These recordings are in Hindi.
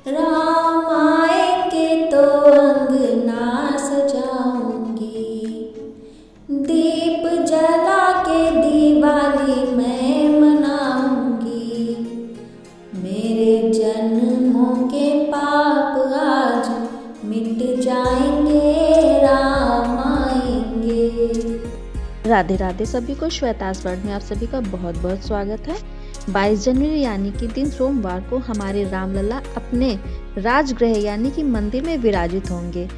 राम आएंगे तो अंगना सजाऊंगी, दीप जला के दिवाली मैं मनाऊंगी। मेरे जन्मों के पाप आज मिट जाएंगे, राम आएंगे। राधे राधे सभी को। श्वेतास वर्ल्ड में आप सभी का बहुत बहुत स्वागत है। 22 जनवरी यानी कि दिन सोमवार को हमारे रामलला अपने राजगृह यानी कि मंदिर में विराजित होंगे।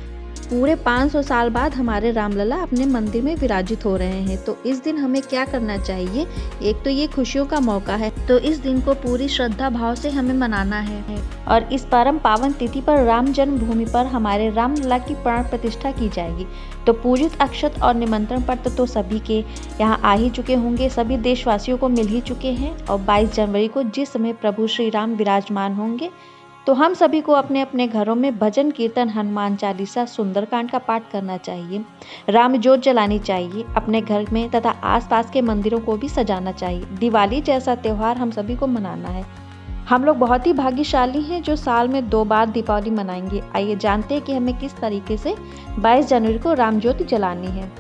पूरे 500 साल बाद हमारे रामलला अपने मंदिर में विराजित हो रहे हैं। तो इस दिन हमें क्या करना चाहिए? एक तो ये खुशियों का मौका है, तो इस दिन को पूरी श्रद्धा भाव से हमें मनाना है। और इस परम पावन तिथि पर राम जन्मभूमि पर हमारे रामलला की प्राण प्रतिष्ठा की जाएगी। तो पूजित अक्षत और निमंत्रण पत्र तो सभी के यहाँ आ ही चुके होंगे, सभी देशवासियों को मिल ही चुके हैं। और 22 जनवरी को जिस समय प्रभु श्री राम विराजमान होंगे, तो हम सभी को अपने अपने घरों में भजन कीर्तन, हनुमान चालीसा, सुंदरकांड का पाठ करना चाहिए, राम ज्योत जलानी चाहिए, अपने घर में तथा आसपास के मंदिरों को भी सजाना चाहिए। दिवाली जैसा त्यौहार हम सभी को मनाना है। हम लोग बहुत ही भाग्यशाली हैं जो साल में 2 बार दीपावली मनाएंगे। आइए जानते हैं कि हमें किस तरीके से 22 जनवरी को राम ज्योति जलानी है।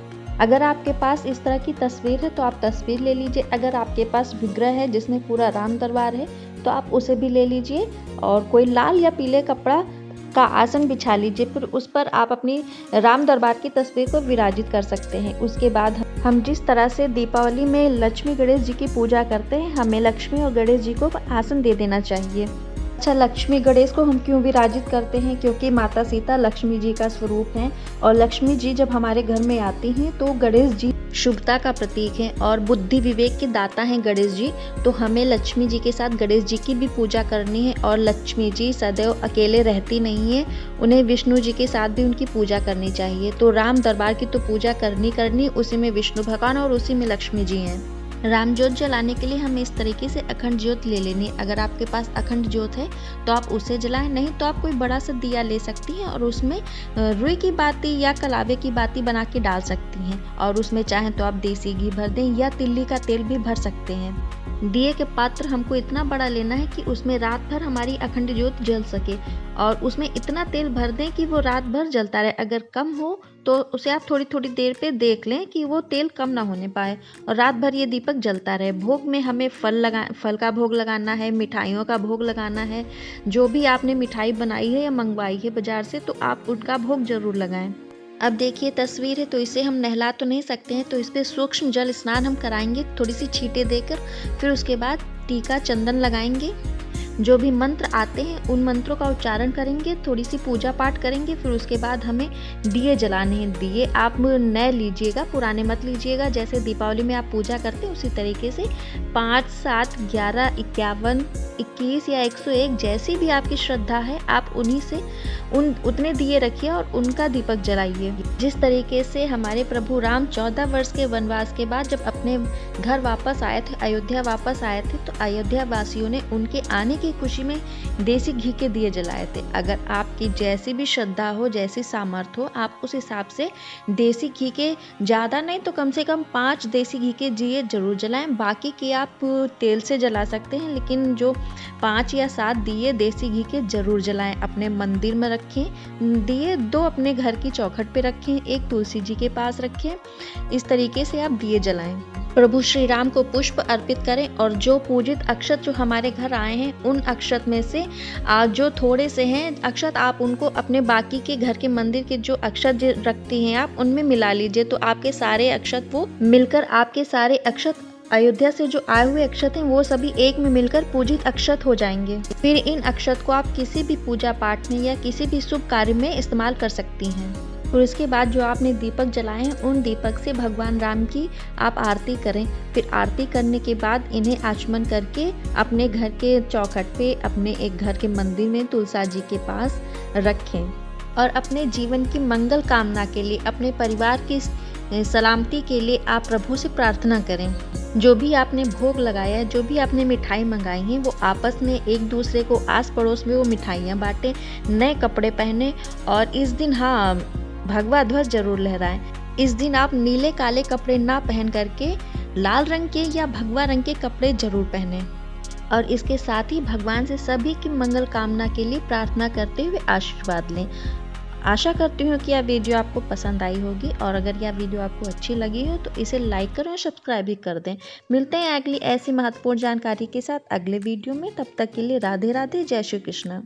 अगर आपके पास इस तरह की तस्वीर है तो आप तस्वीर ले लीजिए। अगर आपके पास विग्रह है जिसमें पूरा राम दरबार है तो आप उसे भी ले लीजिए। और कोई लाल या पीले कपड़ा का आसन बिछा लीजिए, फिर उस पर आप अपनी राम दरबार की तस्वीर को विराजित कर सकते हैं। उसके बाद हम जिस तरह से दीपावली में लक्ष्मी गणेश जी की पूजा करते हैं, हमें लक्ष्मी और गणेश जी को आसन दे देना चाहिए। अच्छा, लक्ष्मी गणेश को हम क्यों विराजित करते हैं? क्योंकि माता सीता लक्ष्मी जी का स्वरूप हैं और लक्ष्मी जी जब हमारे घर में आती हैं तो गणेश जी शुभता का प्रतीक हैं और बुद्धि विवेक के दाता हैं गणेश जी। तो हमें लक्ष्मी जी के साथ गणेश जी की भी पूजा करनी है। और लक्ष्मी जी सदैव अकेले रहती नहीं है, उन्हें विष्णु जी के साथ भी उनकी पूजा करनी चाहिए। तो राम दरबार की तो पूजा करनी, उसी में विष्णु भगवान और उसी में लक्ष्मी जी हैं। राम ज्योत जलाने के लिए हमें इस तरीके से अखंड ज्योत ले लेनी है। अगर आपके पास अखंड ज्योत है तो आप उसे जलाएं, नहीं तो आप कोई बड़ा सा दिया ले सकती हैं और उसमें रुई की बाती या कलावे की बाती बना के डाल सकती हैं। और उसमें चाहें तो आप देसी घी भर दें या तिल्ली का तेल भी भर सकते हैं। दिए के पात्र हमको इतना बड़ा लेना है कि उसमें रात भर हमारी अखंड ज्योत जल सके और उसमें इतना तेल भर दें कि वो रात भर जलता रहे। अगर कम हो तो उसे आप थोड़ी थोड़ी देर पे देख लें कि वो तेल कम ना होने पाए और रात भर ये दीपक जलता रहे। भोग में हमें फल का भोग लगाना है, मिठाइयों का भोग लगाना है। जो भी आपने मिठाई बनाई है या मंगवाई है बाजार से, तो आप उनका भोग जरूर लगाएं। अब देखिए तस्वीर है तो इसे हम नहला तो नहीं सकते हैं, तो इस पर सूक्ष्म जल स्नान हम कराएंगे थोड़ी सी छींटे देकर। फिर उसके बाद टीका चंदन लगाएंगे। जो भी मंत्र आते हैं उन मंत्रों का उच्चारण करेंगे, थोड़ी सी पूजा पाठ करेंगे। फिर उसके बाद हमें दिए जलाने हैं। दिए आप नए लीजिएगा, पुराने मत लीजिएगा। जैसे दीपावली में आप पूजा करते हैं उसी तरीके से 5, 7, 11, 51, 21 या 101 जैसी भी आपकी श्रद्धा है, आप उन्हीं से उतने दिए रखिए और उनका दीपक जलाइए। जिस तरीके से हमारे प्रभु राम 14 वर्ष के वनवास के बाद जब अपने घर वापस आए थे, अयोध्या वापस आए थे, तो अयोध्या वासियों ने उनके आने की खुशी में देसी घी के दिए जलाए थे। अगर आपकी जैसी भी श्रद्धा हो, जैसी सामर्थ्य हो, आप उस हिसाब से देसी घी के ज़्यादा नहीं तो कम से कम 5 देसी घी के दिए जरूर जलाएं। बाकी के आप तेल से जला सकते हैं, लेकिन जो 5 या 7 दिए देसी घी के जरूर जलाएं। अपने मंदिर में रखें दिए, 2 अपने घर की चौखट पे रखें, 1 तुलसी जी के पास रखें। इस तरीके से आप दिए जलाएं। प्रभु श्री राम को पुष्प अर्पित करें और जो पूजित अक्षत जो हमारे घर आए हैं उन अक्षत में से जो थोड़े से हैं अक्षत, आप उनको अपने बाकी के घर के मंदिर के जो अक्षत रखती हैं आप उनमें मिला लीजिए। तो आपके सारे अक्षत वो मिलकर आपके सारे अक्षत अयोध्या से जो आए हुए अक्षत हैं वो सभी एक में मिलकर पूजित अक्षत हो जाएंगे। फिर इन अक्षत को आप किसी भी पूजा पाठ में या किसी भी शुभ कार्य में इस्तेमाल कर सकती हैं। और इसके बाद जो आपने दीपक जलाए हैं उन दीपक से भगवान राम की आप आरती करें। फिर आरती करने के बाद इन्हें आचमन करके अपने घर के चौखट पे, अपने एक घर के मंदिर में तुलसा जी के पास रखें और अपने जीवन की मंगल कामना के लिए, अपने परिवार की सलामती के लिए आप प्रभु से प्रार्थना करें। जो भी आपने भोग लगाया है, जो भी आपने मिठाई मंगाई हैं, वो आपस में एक दूसरे को आस पड़ोस में वो मिठाइयाँ बांटें, नए कपड़े पहने और इस दिन भगवा ध्वज जरूर लहराएं। इस दिन आप नीले काले कपड़े ना पहन करके लाल रंग के या भगवा रंग के कपड़े जरूर पहने। और इसके साथ ही भगवान से सभी की मंगल कामना के लिए प्रार्थना करते हुए आशीर्वाद लें। आशा करती हूँ कि यह वीडियो आपको पसंद आई होगी और अगर यह वीडियो आपको अच्छी लगी हो तो इसे लाइक करें और सब्सक्राइब भी कर दें। मिलते हैं अगली ऐसी महत्वपूर्ण जानकारी के साथ अगले वीडियो में। तब तक के लिए राधे राधे, जय श्री कृष्ण।